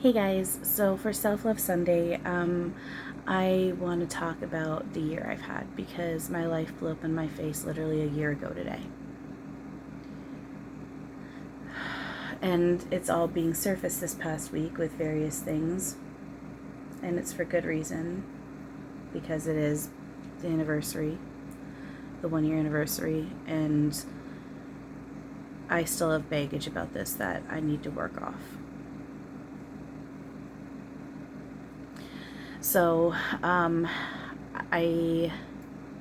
Hey guys, so for Self Love Sunday, I want to talk about the year I've had because my life blew up in my face literally a year ago today. And it's all being surfaced this past week with various things, and it's for good reason because it is the anniversary, the 1 year anniversary, and I still have baggage about this that I need to work off. So,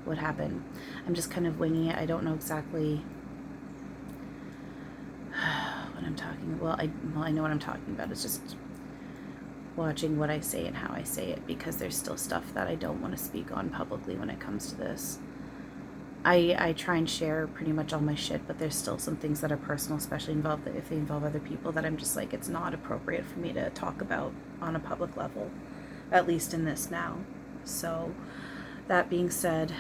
what happened? I'm just kind of winging it. I don't know exactly what I'm talking about. I know what I'm talking about. It's just watching what I say and how I say it because there's still stuff that I don't want to speak on publicly when it comes to this. I try and share pretty much all my shit, but there's still some things that are personal, especially if they involve other people, that I'm just like, it's not appropriate for me to talk about on a public level, at least in this now. So that being said,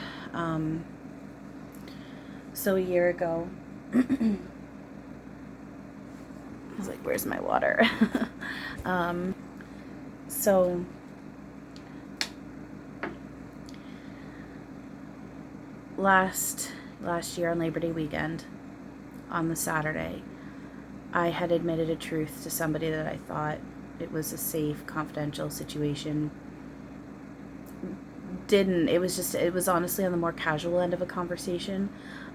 so a year ago, I was like, where's my water? So last year on Labor Day weekend, on the Saturday, I had admitted a truth to somebody that I thought it was a safe, confidential situation. It was honestly on the more casual end of a conversation.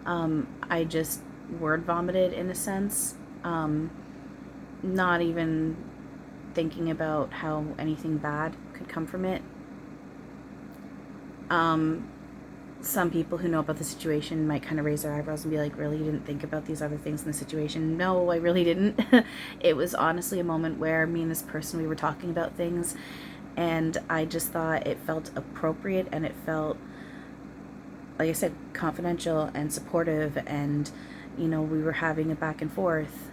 I just word vomited in a sense, not even thinking about how anything bad could come from it. Some people who know about the situation might kind of raise their eyebrows and be like, really, you didn't think about these other things in the situation? No, I really didn't. It was honestly a moment where me and this person, we were talking about things, and I just thought it felt appropriate, and it felt, like I said, confidential and supportive, and, we were having a back and forth.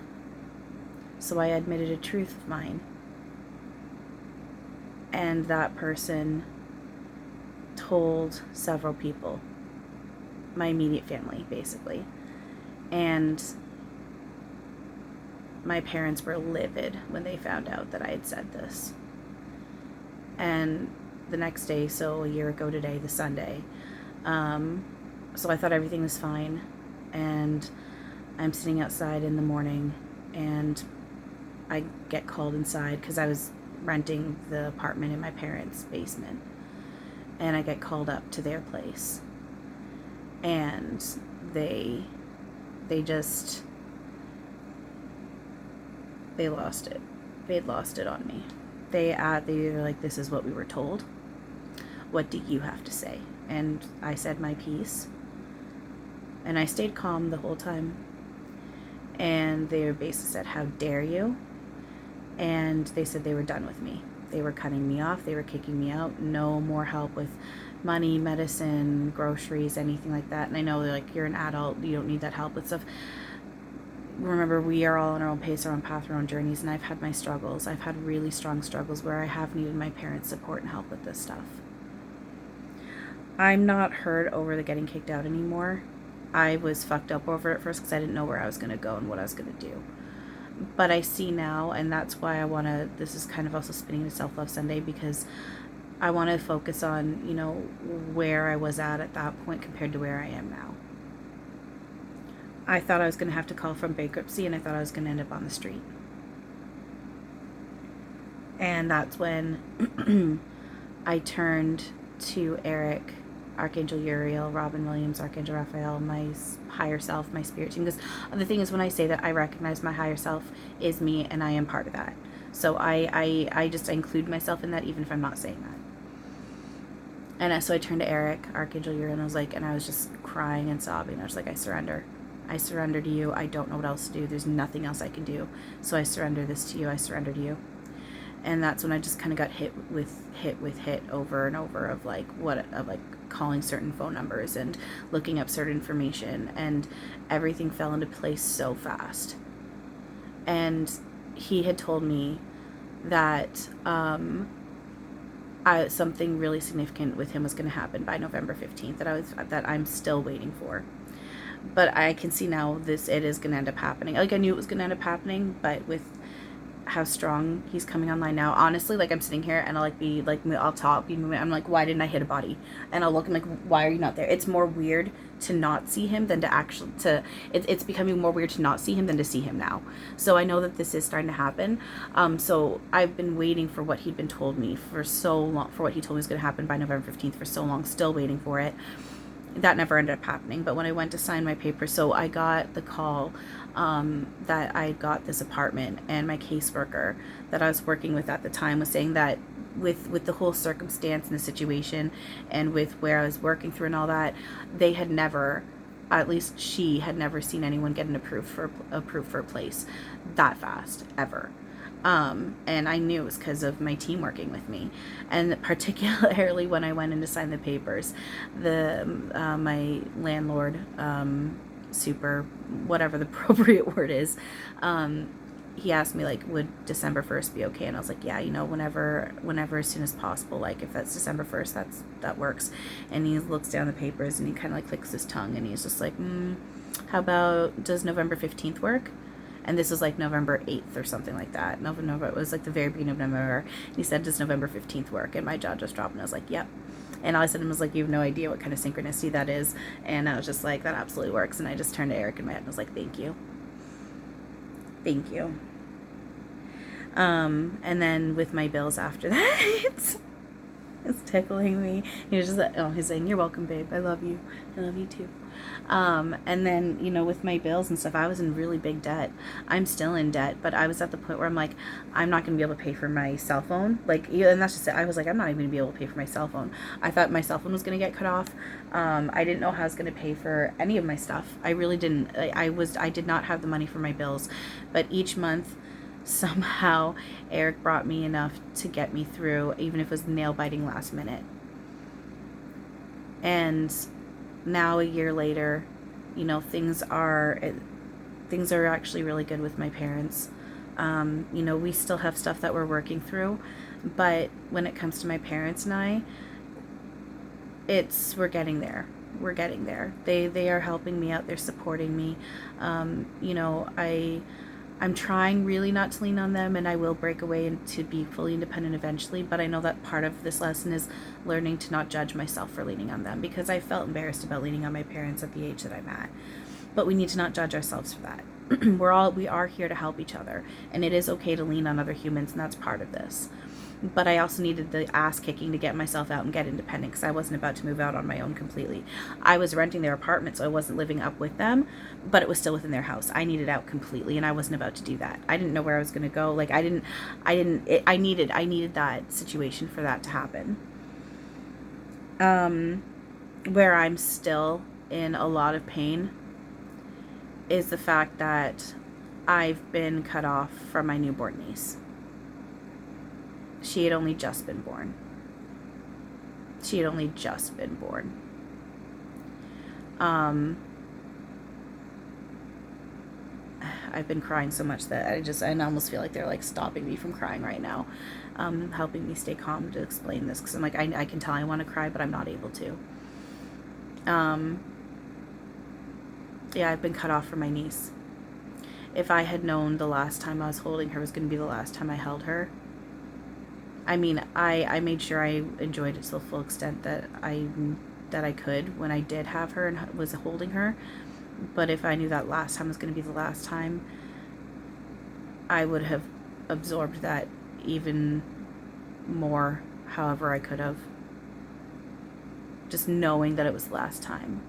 So I admitted a truth of mine. And that person told several people, my immediate family, basically. And my parents were livid when they found out that I had said this. And the next day, so a year ago today, the Sunday, so I thought everything was fine. And I'm sitting outside in the morning, and I get called inside because I was renting the apartment in my parents' basement. And I get called up to their place, and they lost it. They'd lost it on me. They were like, this is what we were told. What do you have to say? And I said my piece, and I stayed calm the whole time. And they basically said, how dare you? And they said they were done with me. They were cutting me off. They were kicking me out. No more help with money, medicine, groceries, anything like that. And I know, like, you're an adult. You don't need that help with stuff. Remember, we are all on our own pace, our own path, our own journeys. And I've had my struggles. I've had really strong struggles where I have needed my parents' support and help with this stuff. I'm not hurt over the getting kicked out anymore. I was fucked up over it first because I didn't know where I was going to go and what I was going to do. But I see now, and that's why this is kind of also spinning into Self-Love Sunday, because I want to focus on, where I was at that point compared to where I am now. I thought I was going to have to call from bankruptcy, and I thought I was going to end up on the street. And that's when I turned to Eric, Archangel Uriel, Robin Williams, Archangel Raphael, my higher self, my spirit team. Because the thing is, when I say that, I recognize my higher self is me, and I am part of that. So I just include myself in that, even if I'm not saying that. And so I turned to Eric, Archangel Uriel, and I was just crying and sobbing. I was like, I surrender. I surrender to you. I don't know what else to do. There's nothing else I can do. So I surrender this to you. I surrender to you. And that's when I just kind of got hit with over and over of like calling certain phone numbers and looking up certain information, and everything fell into place so fast. And he had told me that something really significant with him was going to happen by November 15th that I'm still waiting for. But I can see now it is going to end up happening. Like, I knew it was going to end up happening, but with how strong he's coming online now. Honestly, like I'm sitting here and I'll like be like I'll talk, be moving. I'm like, why didn't I hit a body? And I'll look and like, why are you not there? It's more weird to not see him than to actually to. It's becoming more weird to not see him than to see him now. So I know that this is starting to happen. So I've been waiting for what he'd been told me for so long, for what he told me was going to happen by November 15th for so long, still waiting for it. That never ended up happening. But when I went to sign my papers, so I got the call that I got this apartment, and my caseworker that I was working with at the time was saying that with the whole circumstance and the situation and with where I was working through and all that, they had never, at least she had never seen anyone get an approved for a place that fast ever. And I knew it was because of my team working with me, and particularly when I went in to sign the papers, my landlord, super, whatever the appropriate word is, he asked me like, would December 1st be okay? And I was like, yeah, whenever as soon as possible, like if that's December 1st, that works. And he looks down the papers and he kind of like clicks his tongue and he's just like, how about, does November 15th work? And this was like November 8th or something like that. November, it was like the very beginning of November. He said, does November 15th work? And my jaw just dropped and I was like, yep. And all I said to him was like, you have no idea what kind of synchronicity that is. And I was just like, that absolutely works. And I just turned to Eric in my head and was like, thank you. Thank you. And then with my bills after that, it's tickling me. He was just like, oh, he's saying, you're welcome, babe. I love you. I love you too. And then, with my bills and stuff, I was in really big debt. I'm still in debt, but I was at the point where I'm like, I'm not going to be able to pay for my cell phone. Like, and that's just it. I was like, I'm not even going to be able to pay for my cell phone. I thought my cell phone was going to get cut off. I didn't know how I was going to pay for any of my stuff. I really didn't. I did not have the money for my bills, but each month, somehow Eric brought me enough to get me through, even if it was nail biting last minute. And now a year later, things are actually really good with my parents. We still have stuff that we're working through, but when it comes to my parents and I, we're getting there. We're getting there. They are helping me out. They're supporting me. I'm trying really not to lean on them, and I will break away and to be fully independent eventually, but I know that part of this lesson is learning to not judge myself for leaning on them, because I felt embarrassed about leaning on my parents at the age that I'm at. But we need to not judge ourselves for that. We are here to help each other, and it is okay to lean on other humans, and that's part of this. But I also needed the ass kicking to get myself out and get independent, because I wasn't about to move out on my own completely. I was renting their apartment, so I wasn't living up with them, but it was still within their house. I needed out completely, and I wasn't about to do that. I didn't know where I was going to go. Like, I needed that situation for that to happen. Where I'm still in a lot of pain is the fact that I've been cut off from my newborn niece. She had only just been born. I've been crying so much that I almost feel like they're like stopping me from crying right now, helping me stay calm to explain this, because I'm like, I can tell I want to cry, but I'm not able to. Yeah, I've been cut off from my niece. If I had known the last time I was holding her was going to be the last time I held her, I mean, I made sure I enjoyed it to the full extent that I could when I did have her and was holding her. But if I knew that last time was going to be the last time, I would have absorbed that even more, however I could have. Just knowing that it was the last time,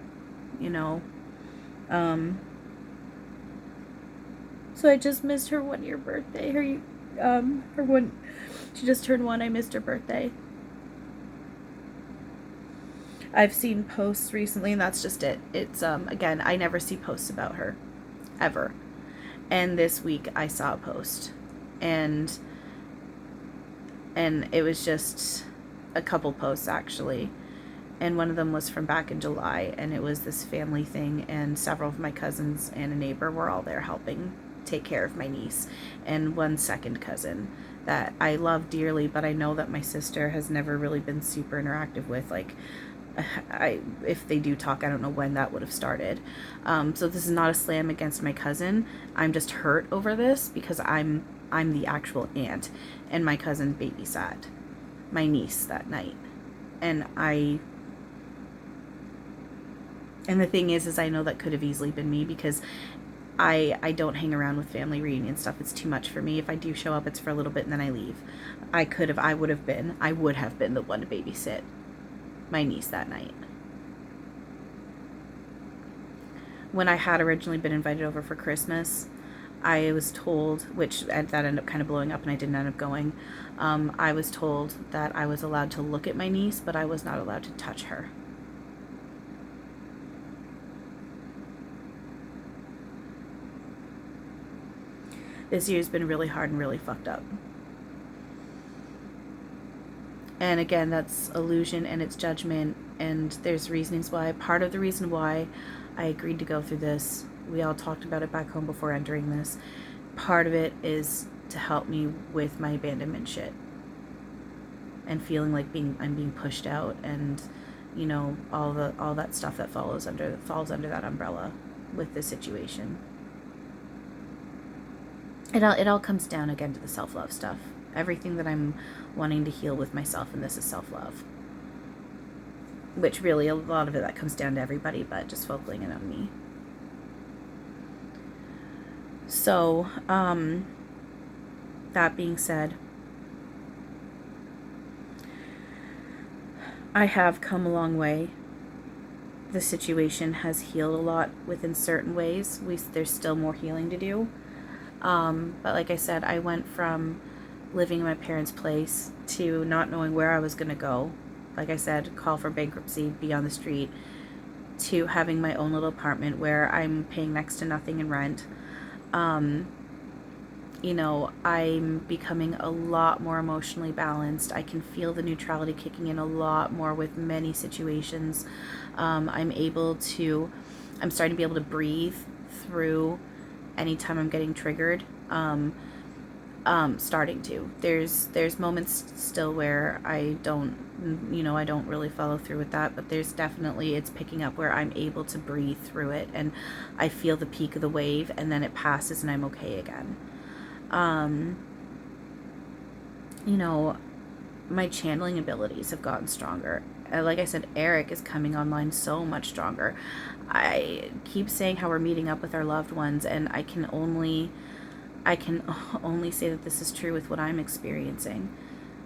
So I just missed her 1-year birthday. She just turned 1. I missed her birthday. I've seen posts recently, and that's just it. It's, again, I never see posts about her, ever. And this week I saw a post, and it was just a couple posts, actually. And one of them was from back in July, and it was this family thing, and several of my cousins and a neighbor were all there helping take care of my niece, and one second cousin that I love dearly, but I know that my sister has never really been super interactive with. Like, if they do talk, I don't know when that would have started. So this is not a slam against my cousin. I'm just hurt over this because I'm I'm the actual aunt, and my cousin babysat my niece that night. And the thing is I know that could have easily been me, because I don't hang around with family reunion stuff. It's too much for me. If I do show up, it's for a little bit and then I leave. I would have been the one to babysit my niece that night. When I had originally been invited over for Christmas, I was told, which that ended up kind of blowing up and I didn't end up going, I was told that I was allowed to look at my niece, but I was not allowed to touch her. This year's been really hard and really fucked up. And again, that's illusion and it's judgment, and there's reasonings why. Part of the reason why I agreed to go through this, we all talked about it back home before entering this. Part of it is to help me with my abandonment shit and feeling like I'm being pushed out, and you know, all that stuff that falls under that umbrella with this situation. It all comes down again to the self-love stuff. Everything that I'm wanting to heal with myself, and this is self-love. Which really, a lot of it, that comes down to everybody, but just focusing it on me. So, that being said, I have come a long way. The situation has healed a lot within certain ways. There's still more healing to do. But like I said, I went from living in my parents' place to not knowing where I was going to go. Like I said, call for bankruptcy, be on the street, to having my own little apartment where I'm paying next to nothing in rent. You know, I'm becoming a lot more emotionally balanced. I can feel the neutrality kicking in a lot more with many situations. I'm starting to be able to breathe through anytime I'm getting triggered. Starting to. There's moments still where I don't really follow through with that, but there's definitely, it's picking up where I'm able to breathe through it, and I feel the peak of the wave, and then it passes and I'm okay again. You know, my channeling abilities have gotten stronger. Like I said, Eric is coming online so much stronger. I keep saying how we're meeting up with our loved ones, and I can only say that this is true with what I'm experiencing.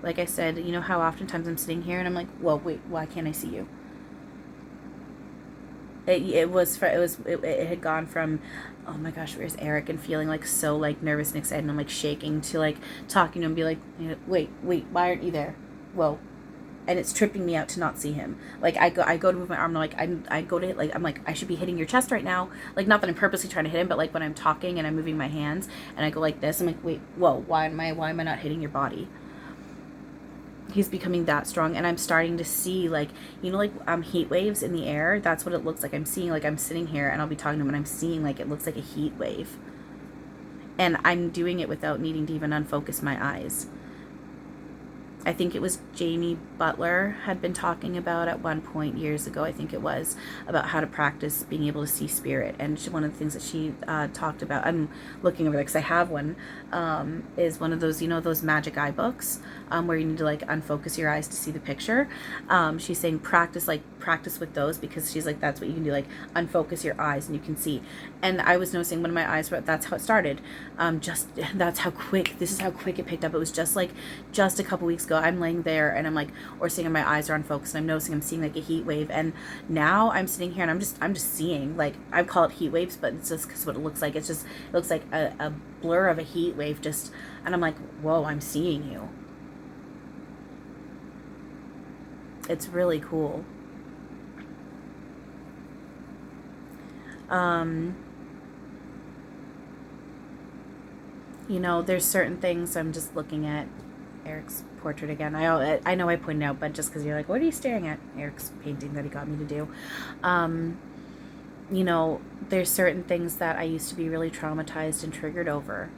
Like I said, you know how oftentimes I'm sitting here and I'm like, whoa, wait, why can't I see you? It had gone from, oh my gosh, where's Eric, and feeling like so like nervous and excited, and I'm like shaking, to like talking to him and be like, wait, why aren't you there? Whoa. And it's tripping me out to not see him. Like I go to move my arm, and like I go to hit, like I'm like, I should be hitting your chest right now. Like, not that I'm purposely trying to hit him, but like when I'm talking and I'm moving my hands and I go like this, I'm like, wait, whoa, why am I not hitting your body? He's becoming that strong, and I'm starting to see, like, you know, like heat waves in the air. That's what it looks like. I'm seeing, like, I'm sitting here and I'll be talking to him and I'm seeing like it looks like a heat wave, and I'm doing it without needing to even unfocus my eyes. I think it was Jamie Butler had been talking about at one point years ago, I think it was, about how to practice being able to see spirit. And one of the things that she talked about, I'm looking over there because I have one, is one of those, you know, those magic eye books where you need to like unfocus your eyes to see the picture. She's saying practice with those, because she's like, that's what you can do, like unfocus your eyes and you can see. And I was noticing when my eyes were, that's how it started. This is how quick it picked up. It was just a couple weeks ago, I'm laying there and I'm like, or seeing my eyes are unfocused, and I'm noticing I'm seeing like a heat wave, and now I'm sitting here and I'm just seeing, like, I call it heat waves, but it's just because what it looks like. It looks like a blur of a heat wave, and I'm like, whoa, I'm seeing you. It's really cool. You know, there's certain things. I'm just looking at Eric's portrait again. I know I pointed out, but just because you're like, what are you staring at? Eric's painting that he got me to do. You know, there's certain things that I used to be really traumatized and triggered over,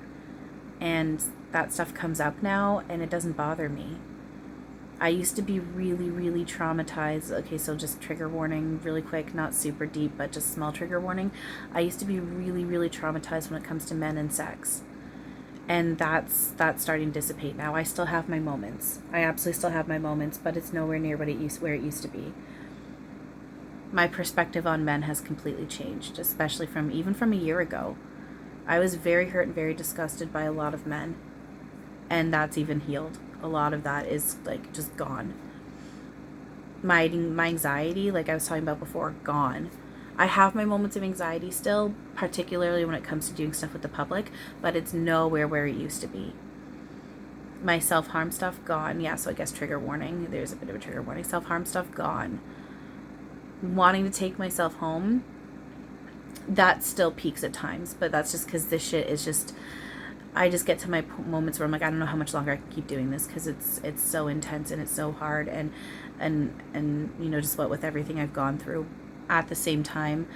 and that stuff comes up now, and it doesn't bother me. I used to be really, really traumatized. Okay, so just trigger warning really quick, not super deep, but just small trigger warning. I used to be really, really traumatized when it comes to men and sex. And that's starting to dissipate now. I still have my moments. I absolutely still have my moments, but it's nowhere near where it used to be. My perspective on men has completely changed, especially even from a year ago. I was very hurt and very disgusted by a lot of men, and that's even healed. A lot of that is like just gone. My anxiety, like I was talking about before, gone. I have my moments of anxiety still, particularly when it comes to doing stuff with the public, but it's nowhere where it used to be. My self-harm stuff, gone. Yeah, so I guess trigger warning. There's a bit of a trigger warning. Self-harm stuff, gone. Wanting to take myself home, that still peaks at times, but that's just because this shit is just, I just get to my moments where I'm like, I don't know how much longer I can keep doing this, because it's so intense and it's so hard, and you know, just what with everything I've gone through. At the same time,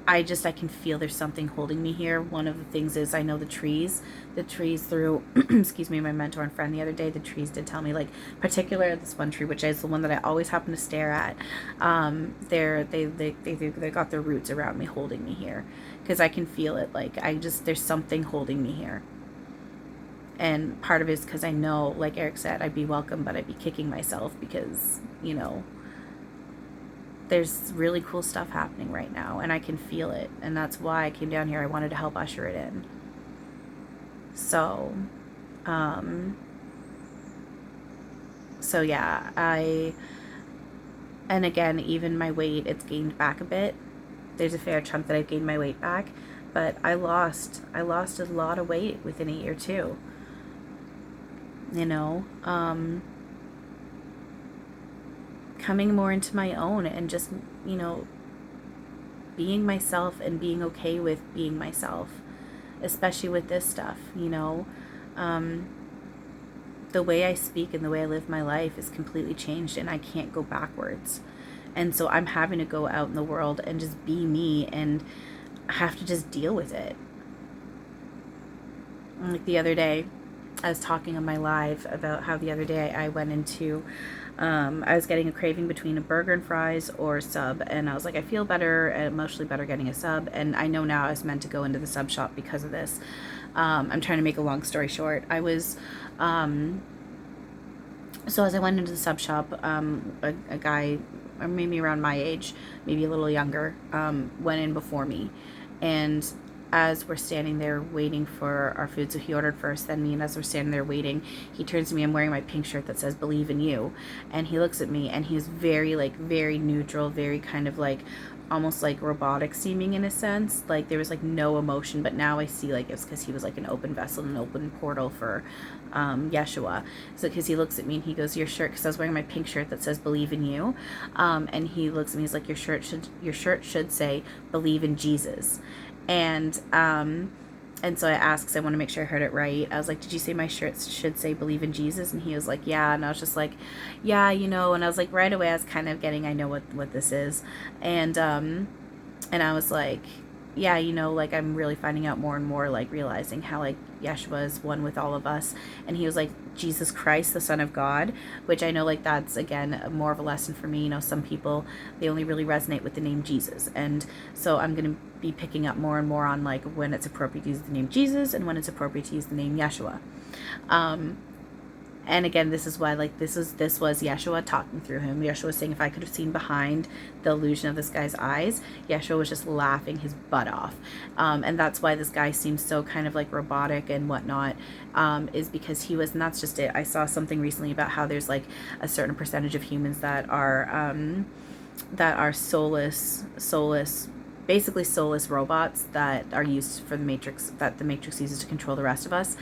I can feel there's something holding me here. One of the things is I know the trees through, excuse me, my mentor and friend the other day, the trees did tell me, like, particularly this one tree, which is the one that I always happen to stare at, they got their roots around me, holding me here, because I can feel it. Like, there's something holding me here. And part of it is because I know, like Eric said, I'd be welcome, but I'd be kicking myself because, you know, there's really cool stuff happening right now, and I can feel it, and that's why I came down here. I wanted to help usher it in. So yeah, and again, even my weight, it's gained back a bit. There's a fair chunk that I've gained my weight back, but I lost a lot of weight within a year too. You know, coming more into my own, and just, you know, being myself and being okay with being myself, especially with this stuff, you know. The way I speak and the way I live my life is completely changed, and I can't go backwards. And so I'm having to go out in the world and just be me, and have to just deal with it. Like the other day, I was talking on my live about how the other day I went into, I was getting a craving between a burger and fries or a sub, and I was like, I feel better, emotionally better getting a sub, and I know now I was meant to go into the sub shop because of this. I'm trying to make a long story short. I was, so as I went into the sub shop, a guy, maybe around my age, maybe a little younger, went in before me, and as we're standing there waiting for our food, so he ordered first, then me, and as we're standing there waiting, he turns to me. I'm wearing my pink shirt that says "Believe in You," and he looks at me, and he's very, like, very neutral, very kind of like, almost like robotic seeming in a sense. Like, there was like no emotion, but now I see, like, it's because he was like an open vessel, an open portal for Yeshua. So because he looks at me and he goes, your shirt, because I was wearing my pink shirt that says "Believe in You," and he looks at me, he's like, your shirt should say "Believe in Jesus." And so I asked, because I want to make sure I heard it right. I was like, did you say my shirt should say "Believe in Jesus"? And he was like, yeah. And I was just like, yeah, you know. And I was like, right away, I was kind of getting, I know what this is. And I was like, yeah, you know, like, I'm really finding out more and more, like, realizing how, like, Yeshua is one with all of us. And he was like, Jesus Christ, the Son of God, which I know, like, that's, again, more of a lesson for me. You know, some people, they only really resonate with the name Jesus. And so I'm going to be picking up more and more on, like, when it's appropriate to use the name Jesus and when it's appropriate to use the name Yeshua. And again, this is why, like, this was Yeshua talking through him. Yeshua was saying, if I could have seen behind the illusion of this guy's eyes, Yeshua was just laughing his butt off. And that's why this guy seems so kind of like robotic and whatnot, is because he was, and that's just it. I saw something recently about how there's like a certain percentage of humans that are soulless, basically soulless robots that are used for the Matrix, that the Matrix uses to control the rest of us.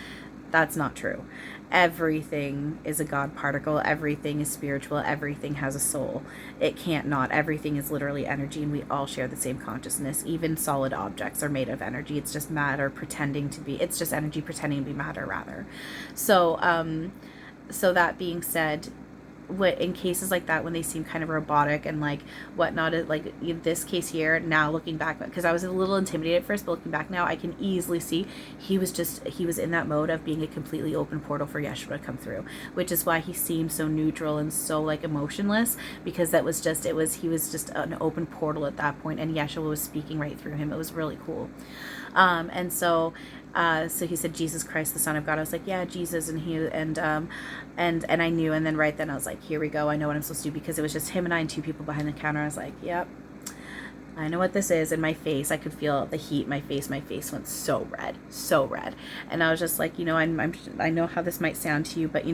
That's not true. Everything is a God particle. Everything is spiritual. Everything has a soul. It can't not. Everything is literally energy, and we all share the same consciousness. Even solid objects are made of energy. It's just matter pretending to be, it's just energy pretending to be matter, rather. So, so that being said, in cases like that, when they seem kind of robotic and like whatnot, like in this case here, now looking back, because I was a little intimidated at first, but looking back now, I can easily see he was in that mode of being a completely open portal for Yeshua to come through, which is why he seemed so neutral and so like emotionless, because he was just an open portal at that point, and Yeshua was speaking right through him. It was really cool. And so So he said, Jesus Christ, the Son of God. I was like, yeah, Jesus. And I knew. And then right then I was like, here we go. I know what I'm supposed to do, because it was just him and I and two people behind the counter. I was like, yep, I know what this is. In my face, I could feel the heat in my face. My face went so red, so red. And I was just like, I know how this might sound to you, but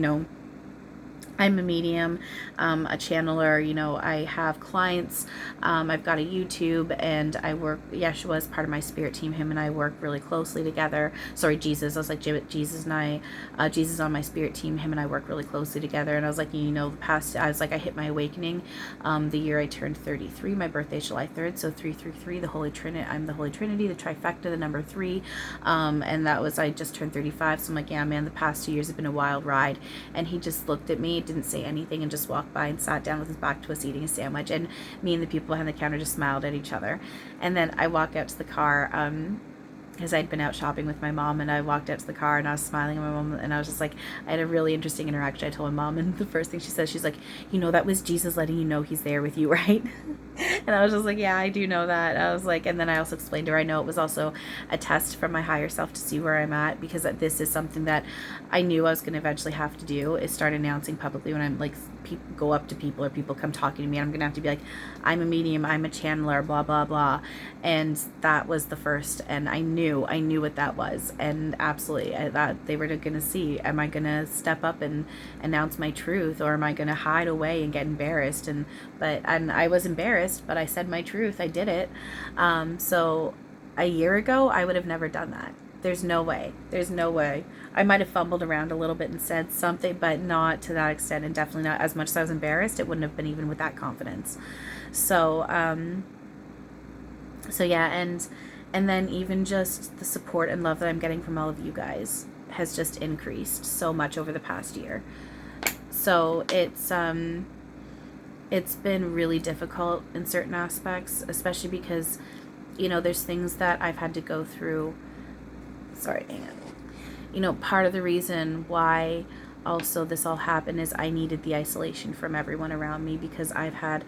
I'm a medium, a channeler. I have clients. I've got a YouTube, and I work. Yeshua is part of my spirit team. Him and I work really closely together. Sorry, Jesus. I was like, Jesus and Jesus on my spirit team. Him and I work really closely together. And I was like, I was like, I hit my awakening the year I turned 33. My birthday is July 3rd. So 333, the Holy Trinity. I'm the Holy Trinity, the trifecta, the number 3. And that was, I just turned 35. So I'm like, yeah, man, the past 2 years have been a wild ride. And he just looked at me, didn't say anything, and just walked by and sat down with his back to us eating a sandwich, and me and the people behind the counter just smiled at each other. And then I walked out to the car, because I'd been out shopping with my mom, and I walked out to the car and I was smiling at my mom, and I was just like, I had a really interesting interaction. I told my mom, and the first thing she said, she's like, that was Jesus letting you know he's there with you, right? And I was just like, yeah, I do know that. I was like, and then I also explained to her, I know it was also a test from my higher self to see where I'm at, because this is something that I knew I was going to eventually have to do, is start announcing publicly when I'm like, go up to people or people come talking to me, and I'm going to have to be like, I'm a medium, I'm a channeler, blah, blah, blah. And that was the first, and I knew what that was. And absolutely, I thought they were going to see, am I going to step up and announce my truth, or am I going to hide away and get embarrassed? And I was embarrassed, but I said my truth. I did it. So a year ago, I would have never done that. There's no way. I might have fumbled around a little bit and said something, but not to that extent, and definitely not as much as I was embarrassed. It wouldn't have been even with that confidence. So, yeah, and then even just the support and love that I'm getting from all of you guys has just increased so much over the past year. So it's been really difficult in certain aspects, especially because, there's things that I've had to go through. Sorry, hang on. Part of the reason why also this all happened is I needed the isolation from everyone around me, because I've had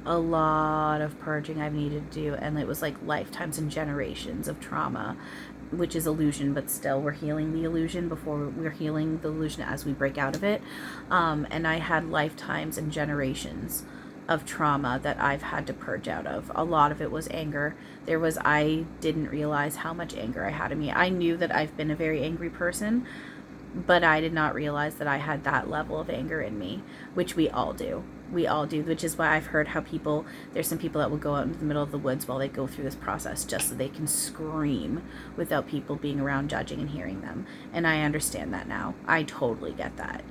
a lot of purging I've needed to do, and it was like lifetimes and generations of trauma, which is illusion, but still we're healing the illusion before we're healing the illusion as we break out of it. And I had lifetimes and generations of trauma that I've had to purge out of. A lot of it was anger. I didn't realize how much anger I had in me. I knew that I've been a very angry person, but I did not realize that I had that level of anger in me, which we all do, which is why I've heard how there's some people that will go out into the middle of the woods while they go through this process just so they can scream without people being around judging and hearing them. And I understand that now. I totally get that.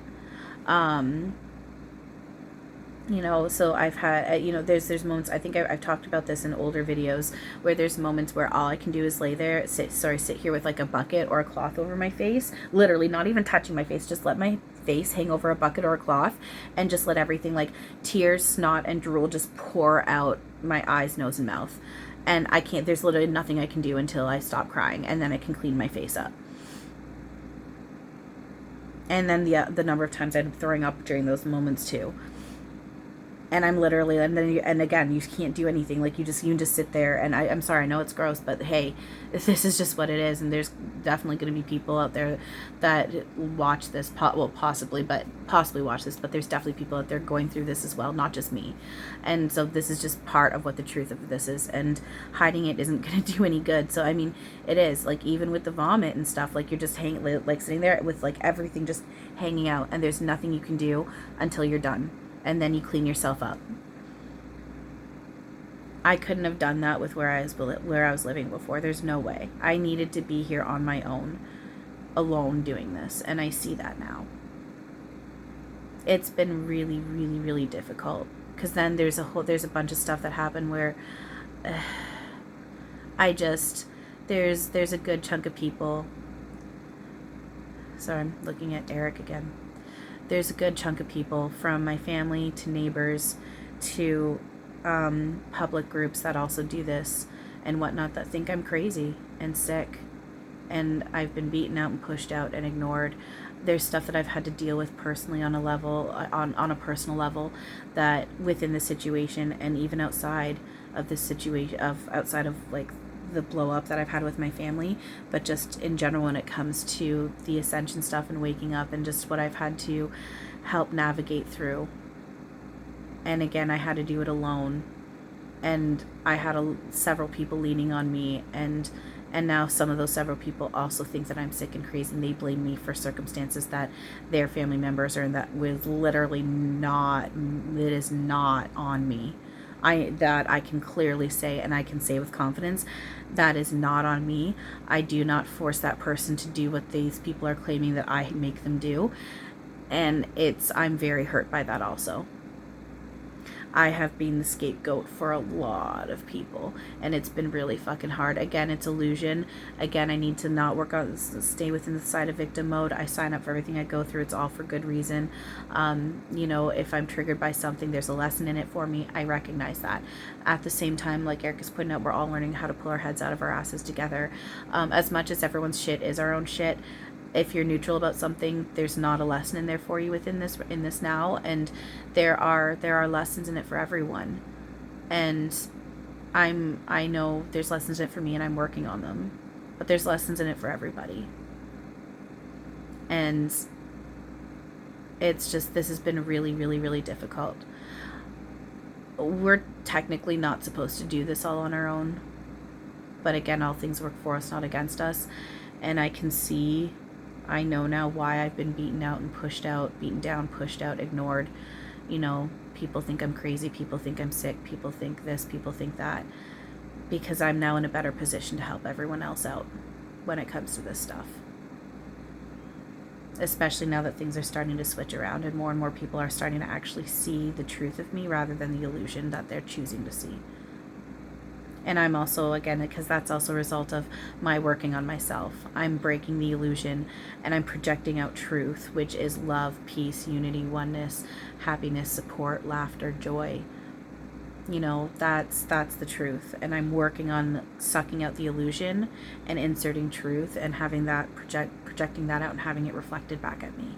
So I've had, there's moments, I think I've talked about this in older videos, where there's moments where all I can do is lay there, sit here with like a bucket or a cloth over my face, literally not even touching my face, just let my face hang over a bucket or a cloth, and just let everything, like tears, snot, and drool just pour out my eyes, nose, and mouth. And there's literally nothing I can do until I stop crying, and then I can clean my face up. And then the number of times I'm throwing up during those moments too. And I'm literally, and again, you can't do anything. Like you can just sit there, and I'm sorry, I know it's gross, but hey, this is just what it is. And there's definitely going to be people out there that watch this, possibly watch this, but there's definitely people out there going through this as well, not just me. And so this is just part of what the truth of this is, and hiding it isn't going to do any good. So I mean, it is, like, even with the vomit and stuff, like you're just sitting there with like everything just hanging out, and there's nothing you can do until you're done. And then you clean yourself up. I couldn't have done that with where I was living before. There's no way. I needed to be here on my own, alone, doing this, and I see that now. It's been really, really, really difficult, because then there's a bunch of stuff that happened where there's a good chunk of people. Sorry, I'm looking at Eric again. There's a good chunk of people, from my family to neighbors to public groups that also do this and whatnot, that think I'm crazy and sick, and I've been beaten out and pushed out and ignored. There's stuff that I've had to deal with personally on a personal level, that within the situation, and even outside of this situation, outside of like the blow up that I've had with my family, but just in general when it comes to the ascension stuff and waking up and just what I've had to help navigate through. And again, I had to do it alone, and I had several people leaning on me, and now some of those several people also think that I'm sick and crazy, and they blame me for circumstances that their family members are in, that was literally not, it is not on me. That I can clearly say, and I can say with confidence, that is not on me. I do not force that person to do what these people are claiming that I make them do. And I'm very hurt by that also. I have been the scapegoat for a lot of people, and it's been really fucking hard. Again, it's illusion. Again, I need to not stay within the side of victim mode. I sign up for everything I go through. It's all for good reason. If I'm triggered by something, there's a lesson in it for me. I recognize that. At the same time, like Eric is putting out, we're all learning how to pull our heads out of our asses together. As much as everyone's shit is our own shit, if you're neutral about something, there's not a lesson in there for you in this now, and there are lessons in it for everyone. And I know there's lessons in it for me, and I'm working on them, but there's lessons in it for everybody. And it's just, this has been really, really, really difficult. We're technically not supposed to do this all on our own, but again, all things work for us, not against us. And I know now why I've been beaten down, pushed out, ignored. People think I'm crazy, people think I'm sick, people think this, people think that, because I'm now in a better position to help everyone else out when it comes to this stuff. Especially now that things are starting to switch around and more people are starting to actually see the truth of me rather than the illusion that they're choosing to see. And I'm also, again, because that's also a result of my working on myself. I'm breaking the illusion and I'm projecting out truth, which is love, peace, unity, oneness, happiness, support, laughter, joy. That's the truth. And I'm working on sucking out the illusion and inserting truth and having that projecting that out and having it reflected back at me.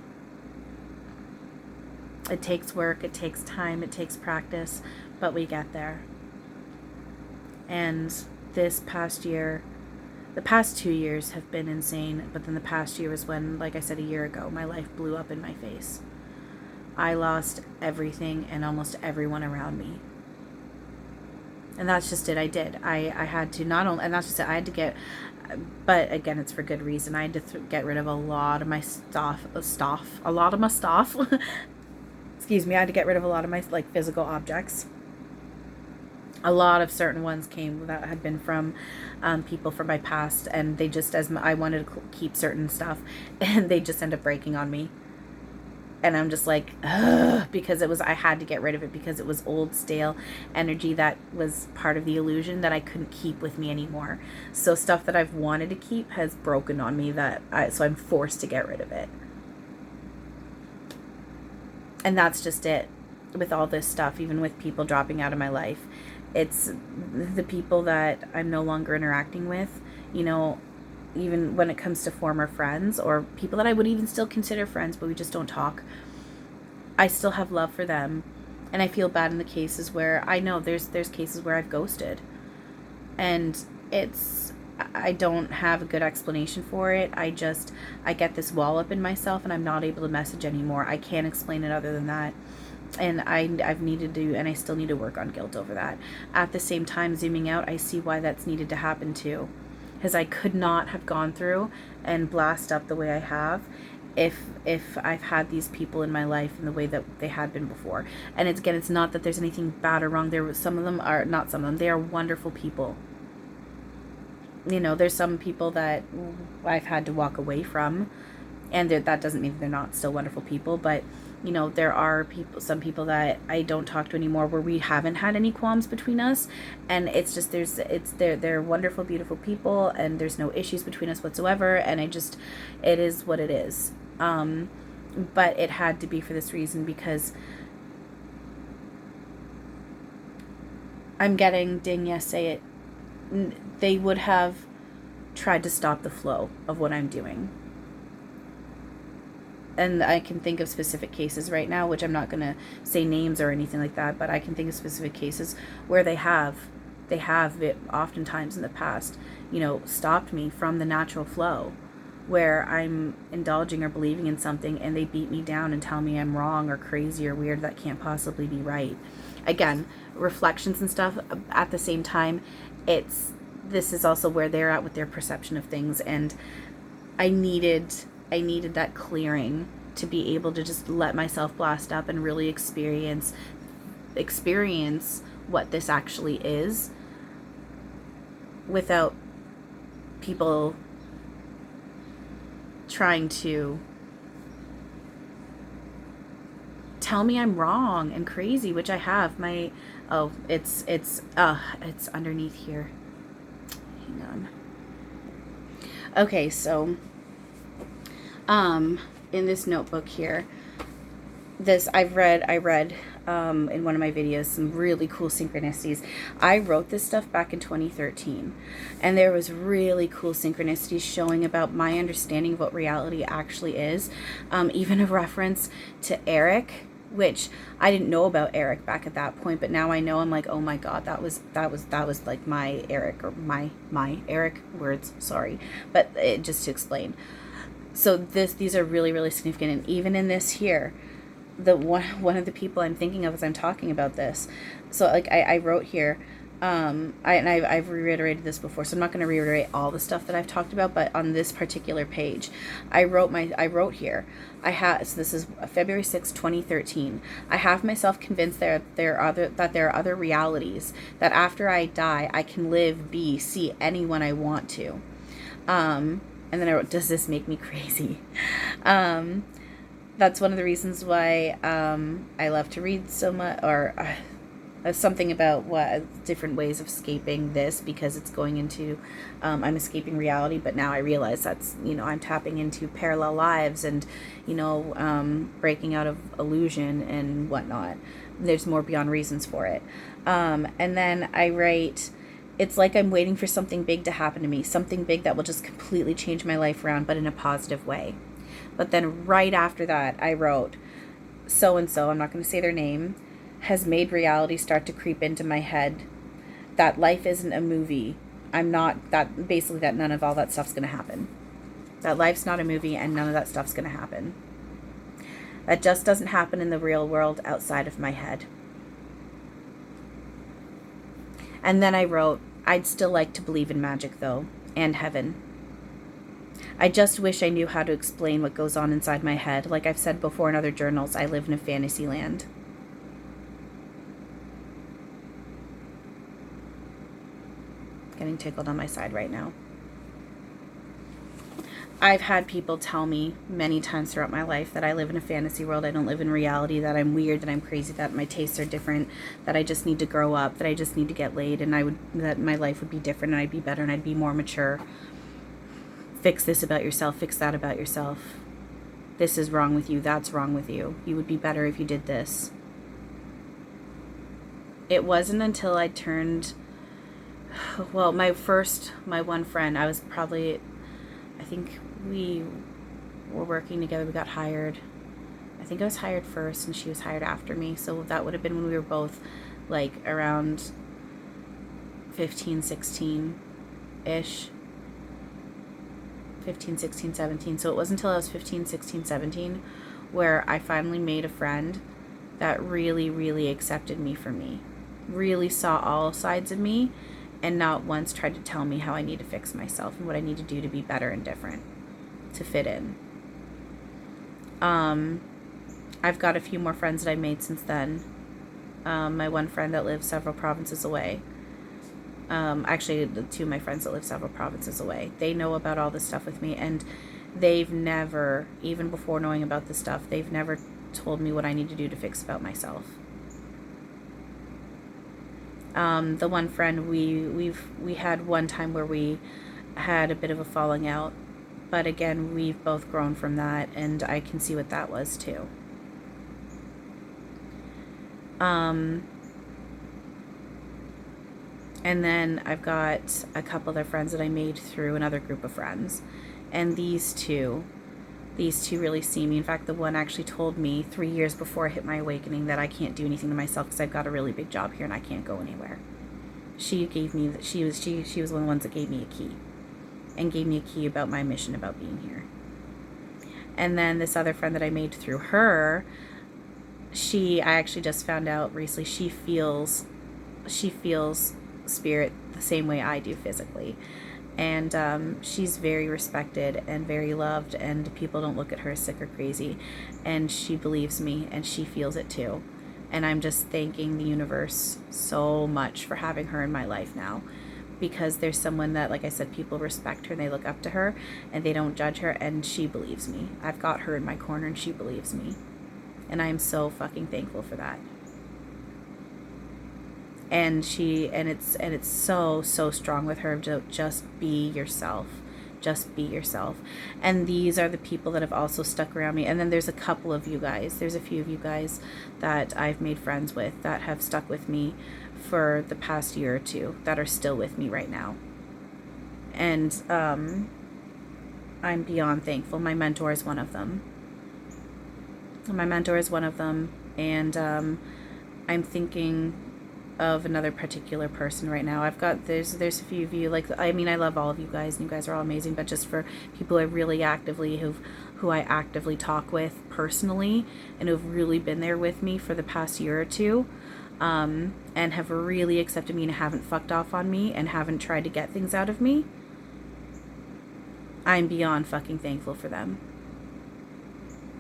It takes work, it takes time, it takes practice, but we get there. And this past year, the past 2 years have been insane, but then the past year was when, like I said a year ago, my life blew up in my face. I lost everything and almost everyone around me. And that's just it. I did. I had to not only, and that's just it, I had to get, but again, it's for good reason. I had to get rid of a lot of my stuff. Excuse me. I had to get rid of a lot of my physical objects. A lot of certain ones came that had been from people from my past, and they just, as I wanted to keep certain stuff, and they just end up breaking on me. And I'm just like, ugh, because I had to get rid of it because it was old, stale energy that was part of the illusion that I couldn't keep with me anymore. So stuff that I've wanted to keep has broken on me, so I'm forced to get rid of it. And that's just it with all this stuff, even with people dropping out of my life. It's the people that I'm no longer interacting with, even when it comes to former friends or people that I would even still consider friends, but we just don't talk. I still have love for them. And I feel bad in the cases where I know there's cases where I've ghosted. And I don't have a good explanation for it. I get this wall up in myself and I'm not able to message anymore. I can't explain it other than that. And I've needed to, and I still need to work on guilt over that. At the same time, zooming out, I see why that's needed to happen too. Because I could not have gone through and blast up the way I have if I've had these people in my life in the way that they had been before. And it's not that there's anything bad or wrong. They are wonderful people. There's some people that I've had to walk away from, and that doesn't mean that they're not still wonderful people, but there are some people that I don't talk to anymore where we haven't had any qualms between us, and it's just they're wonderful, beautiful people, and there's no issues between us whatsoever, and it is what it is. But it had to be for this reason, because I'm getting, say it, they would have tried to stop the flow of what I'm doing. And I can think of specific cases right now, which I'm not going to say names or anything like that, but I can think of specific cases where they have. They have oftentimes in the past, stopped me from the natural flow where I'm indulging or believing in something and they beat me down and tell me I'm wrong or crazy or weird, that can't possibly be right. Again, reflections and stuff at the same time, this is also where they're at with their perception of things, and I needed that clearing to be able to just let myself blast up and really experience what this actually is without people trying to tell me I'm wrong and crazy, which I have. It's underneath here. Hang on. Okay, so in this notebook here, I read in one of my videos some really cool synchronicities. I wrote this stuff back in 2013, and there was really cool synchronicities showing about my understanding of what reality actually is. Even a reference to Eric, which I didn't know about Eric back at that point, but now I know. I'm like, oh my god, that was like my Eric, or my Eric words. Sorry, but just to explain. So these are really, really significant, and even in this here, one of the people I'm thinking of as I'm talking about this. So like I wrote here, I've reiterated this before, so I'm not going to reiterate all the stuff that I've talked about, but on this particular page, I wrote here, so this is February 6, 2013. I have myself convinced that there are other realities, that after I die, I can live, be, see anyone I want to. And then I wrote, does this make me crazy? That's one of the reasons why I love to read so much, or something about what different ways of escaping this, because it's going into, I'm escaping reality, but now I realize that's, I'm tapping into parallel lives and, breaking out of illusion and whatnot. There's more beyond reasons for it. And then I write, it's like I'm waiting for something big to happen to me, something big that will just completely change my life around, but in a positive way. But then right after that, I wrote, so-and-so, I'm not going to say their name, has made reality start to creep into my head, that life isn't a movie. That none of all that stuff's going to happen. That life's not a movie and none of that stuff's going to happen. That just doesn't happen in the real world outside of my head. And then I wrote, I'd still like to believe in magic though, and heaven. I just wish I knew how to explain what goes on inside my head. Like I've said before in other journals, I live in a fantasy land. Getting tickled on my side right now. I've had people tell me many times throughout my life that I live in a fantasy world, I don't live in reality, that I'm weird, that I'm crazy, that my tastes are different, that I just need to grow up, that I just need to get laid, and that my life would be different and I'd be better and I'd be more mature. Fix this about yourself, fix that about yourself. This is wrong with you, that's wrong with you. You would be better if you did this. It wasn't until I turned, well, my one friend, I think we were working together, we got hired. I think I was hired first and she was hired after me, so that would have been when we were both like around 15, 16-ish. 15, 16, 17. So it wasn't until I was 15, 16, 17 where I finally made a friend that really, really accepted me for me. Really saw all sides of me and not once tried to tell me how I need to fix myself and what I need to do to be better and different, to fit in. I've got a few more friends that I made since then. My one friend that lives several provinces away. Actually, the two of my friends that live several provinces away, they know about all this stuff with me, and they've never, even before knowing about this stuff, they've never told me what I need to do to fix about myself. The one friend, we had one time where we had a bit of a falling out, but again, we've both grown from that, and I can see what that was too. And then I've got a couple other friends that I made through another group of friends. And these two really see me. In fact, the one actually told me 3 years before I hit my awakening that I can't do anything to myself because I've got a really big job here and I can't go anywhere. she gave me, she was one of the ones that gave me a key, and gave me a key about my mission about being here. And then this other friend that I made through her, I actually just found out recently, she feels spirit the same way I do physically. And she's very respected and very loved, and people don't look at her as sick or crazy. And she believes me, and she feels it too. And I'm just thanking the universe so much for having her in my life now, because there's someone that, like I said, people respect her and they look up to her and they don't judge her, and she believes me. I've got her in my corner and she believes me. And I am so fucking thankful for that. And it's so strong with her to just be yourself. Just be yourself. And these are the people that have also stuck around me. And then there's a couple of you guys, there's a few of you guys that I've made friends with that have stuck with me for the past year or two, that are still with me right now. And I'm beyond thankful. My mentor is one of them. And I'm thinking of another particular person right now. There's a few of you, like, I mean, I love all of you guys, and you guys are all amazing, but just for people who I actively talk with personally, and who've really been there with me for the past year or two, and have really accepted me and haven't fucked off on me and haven't tried to get things out of me, I'm beyond fucking thankful for them.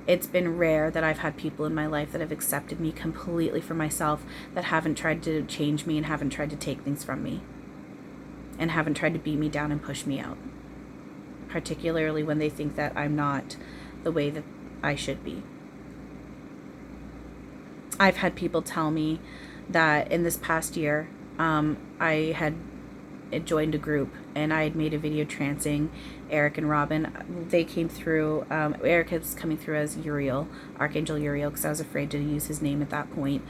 It's been rare that I've had people in my life that have accepted me completely for myself, that haven't tried to change me and haven't tried to take things from me and haven't tried to beat me down and push me out, particularly when they think that I'm not the way that I should be. I've had people tell me that in this past year, I had joined a group and I had made a video trancing Eric and Robin. They came through, Eric was coming through as Uriel, Archangel Uriel, because I was afraid to use his name at that point.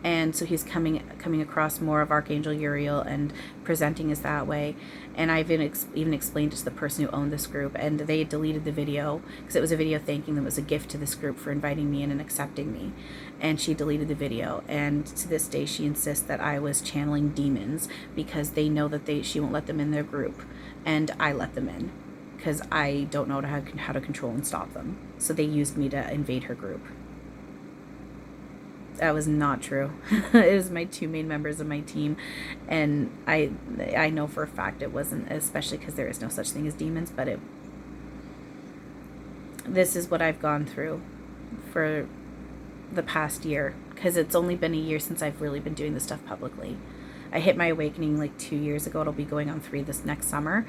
And so he's coming across more of Archangel Uriel and presenting as that way. And I've even explained it to the person who owned this group, and they deleted the video because it was a video thanking them. It was a gift to this group for inviting me in and accepting me. And she deleted the video. And to this day, she insists that I was channeling demons because they know that she won't let them in their group, and I let them in because I don't know how to control and stop them. So they used me to invade her group. That was not true. It was my two main members of my team, and I know for a fact it wasn't, especially because there is no such thing as demons, but this is what I've gone through for the past year, because it's only been a year since I've really been doing this stuff publicly. I hit my awakening like 2 years ago. It'll be going on 3 this next summer,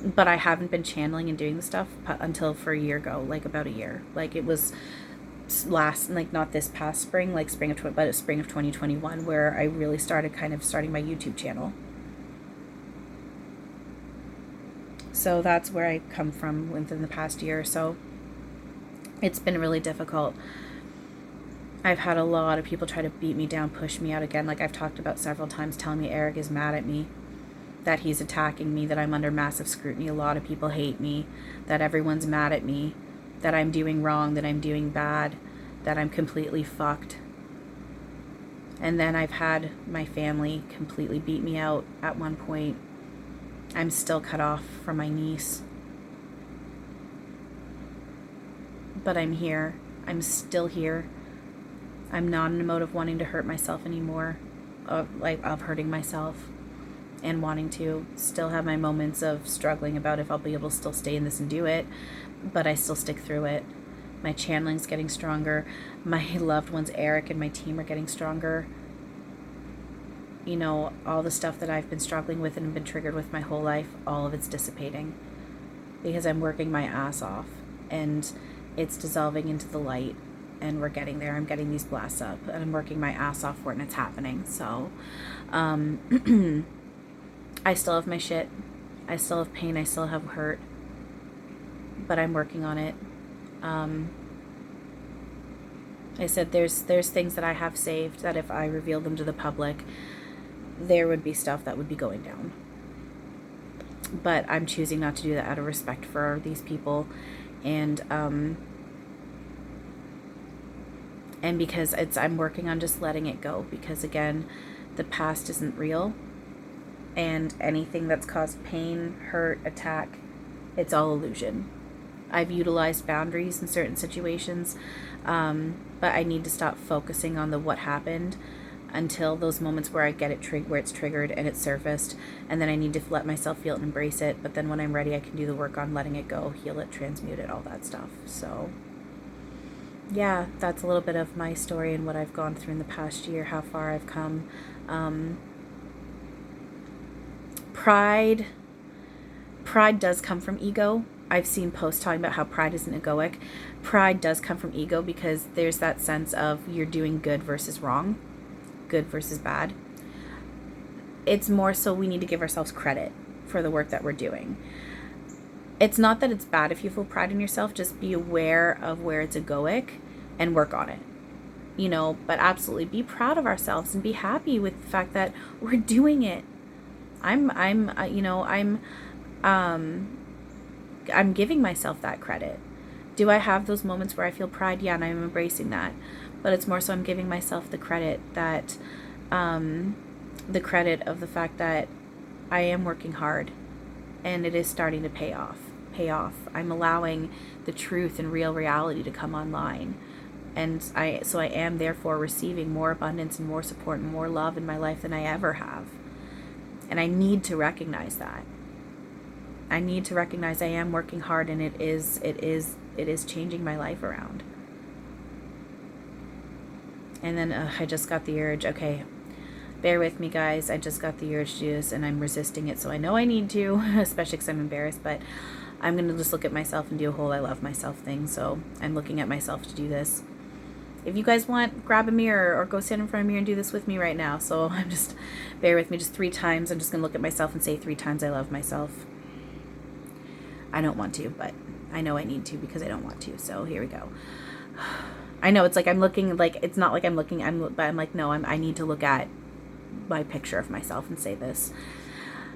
but I haven't been channeling and doing the stuff until for a year ago, like about a year. Like it was not this past spring, like spring of 2021, where I really starting my YouTube channel. So that's where I come from within the past year or so. It's been really difficult. I've had a lot of people try to beat me down, push me out again, like I've talked about several times, telling me Eric is mad at me, that he's attacking me, that I'm under massive scrutiny. A lot of people hate me, that everyone's mad at me, that I'm doing wrong, that I'm doing bad, that I'm completely fucked. And then I've had my family completely beat me out at one point. I'm still cut off from my niece. But I'm here. I'm still here. I'm not in a mode of wanting to hurt myself anymore, of hurting myself, and wanting to still have my moments of struggling about if I'll be able to still stay in this and do it, but I still stick through it. My channeling's getting stronger. My loved ones, Eric and my team, are getting stronger. You know, all the stuff that I've been struggling with and have been triggered with my whole life, all of it's dissipating because I'm working my ass off, and it's dissolving into the light, and we're getting there. I'm getting these blasts up, and I'm working my ass off for it, and it's happening. So I still have my shit. I still have pain. I still have hurt, but I'm working on it. I said there's things that I have saved that if I revealed them to the public, there would be stuff that would be going down. But I'm choosing not to do that out of respect for these people, and because I'm working on just letting it go, because again, the past isn't real, and anything that's caused pain, hurt, attack, it's all illusion. I've utilized boundaries in certain situations, but I need to stop focusing on the what happened until those moments where I get it where it's triggered and it's surfaced, and then I need to let myself feel it and embrace it. But then when I'm ready, I can do the work on letting it go, heal it, transmute it, all that stuff. So yeah, that's a little bit of my story and what I've gone through in the past year, how far I've come. Pride does come from ego. I've seen posts talking about how pride isn't egoic. Pride does come from ego because there's that sense of you're doing good versus wrong, good versus bad. It's more so we need to give ourselves credit for the work that we're doing. It's not that it's bad if you feel pride in yourself, just be aware of where it's egoic and work on it. But absolutely be proud of ourselves and be happy with the fact that we're doing it. I'm giving myself that credit. Do I have those moments where I feel pride? Yeah, and I'm embracing that. But it's more so I'm giving myself the credit that, the credit of the fact that I am working hard and it is starting to pay off. I'm allowing the truth and real reality to come online. And I am therefore receiving more abundance and more support and more love in my life than I ever have. And I need to recognize that. I need to recognize I am working hard, and it is changing my life around. And then I just got the urge. Okay, bear with me, guys. I just got the urge to do this, and I'm resisting it. So I know I need to, especially because I'm embarrassed. But I'm going to just look at myself and do a whole I love myself thing. So I'm looking at myself to do this. If you guys want, grab a mirror or go stand in front of a mirror and do this with me right now. So bear with me just 3 times. I'm just going to look at myself and say 3 times I love myself. I don't want to, but I know I need to because I don't want to. So here we go. I know it's like I'm looking, like it's not like I'm looking, but I'm like, no, I need to look at my picture of myself and say this,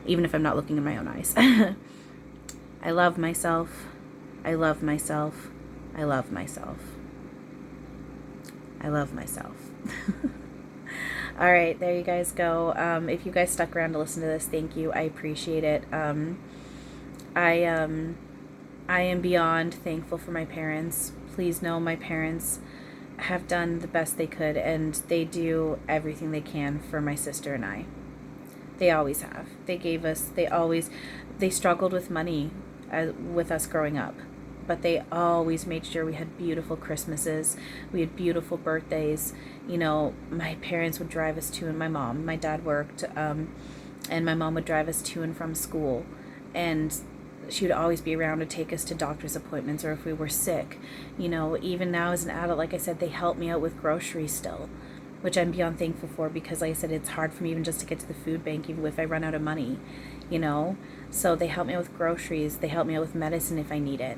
even if I'm not looking in my own eyes. I love myself. I love myself. I love myself. I love myself. All right, there you guys go. If you guys stuck around to listen to this, thank you. I appreciate it. I am beyond thankful for my parents. Please know my parents have done the best they could, and they do everything they can for my sister and I. They always have. They struggled with money with us growing up, but they always made sure we had beautiful Christmases. We had beautiful birthdays. My parents would drive us to, and my dad worked, and my mom would drive us to and from school. And she would always be around to take us to doctor's appointments or if we were sick. Even now as an adult, like I said, they help me out with groceries still, which I'm beyond thankful for because, like I said, it's hard for me even just to get to the food bank, even if I run out of money, So they help me out with groceries. They help me out with medicine if I need it.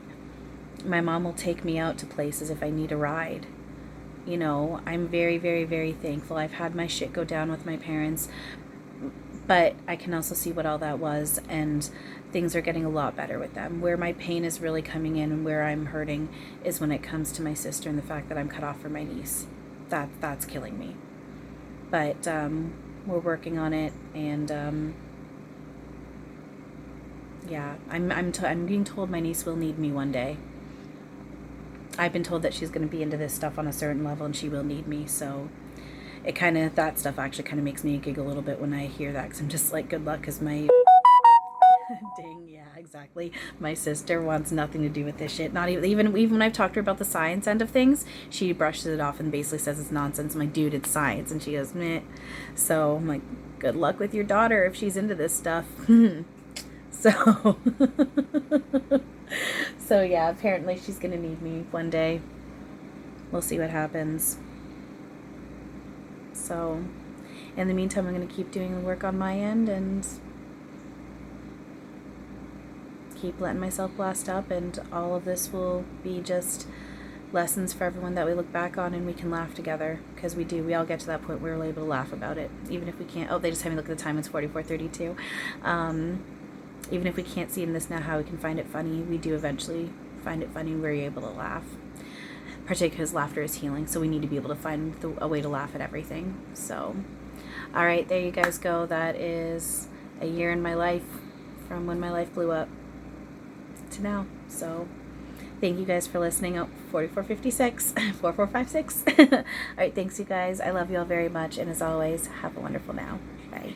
My mom will take me out to places if I need a ride. I'm very, very, very thankful. I've had my shit go down with my parents, but I can also see what all that was, and things are getting a lot better with them. Where my pain is really coming in and where I'm hurting is when it comes to my sister and the fact that I'm cut off from my niece. That's killing me. But we're working on it, and yeah, I'm being told my niece will need me one day. I've been told that she's going to be into this stuff on a certain level and she will need me, so that stuff actually kind of makes me giggle a little bit when I hear that, because I'm just like, good luck, because my dang, yeah, exactly. My sister wants nothing to do with this shit. Not even when I've talked to her about the science end of things, she brushes it off and basically says it's nonsense. I'm like, dude, it's science. And she goes, meh. So I'm like, good luck with your daughter if she's into this stuff. So, so yeah, apparently she's gonna need me one day. We'll see what happens. So, in the meantime, I'm gonna keep doing the work on my end and keep letting myself blast up, and all of this will be just lessons for everyone that we look back on and we can laugh together, because we all get to that point where we're able to laugh about it, even if we can't. Oh, they just had me look at the time. It's 44:32. Even if we can't see in this now how we can find it funny, we do eventually find it funny. We're able to laugh, particularly because laughter is healing, so we need to be able to find a way to laugh at everything. So All right, there you guys go. That is a year in my life from when my life blew up to now. So thank you guys for listening. Oh, 4456, 4456. All right, thanks, you guys. I love you all very much. And as always, have a wonderful now. Bye.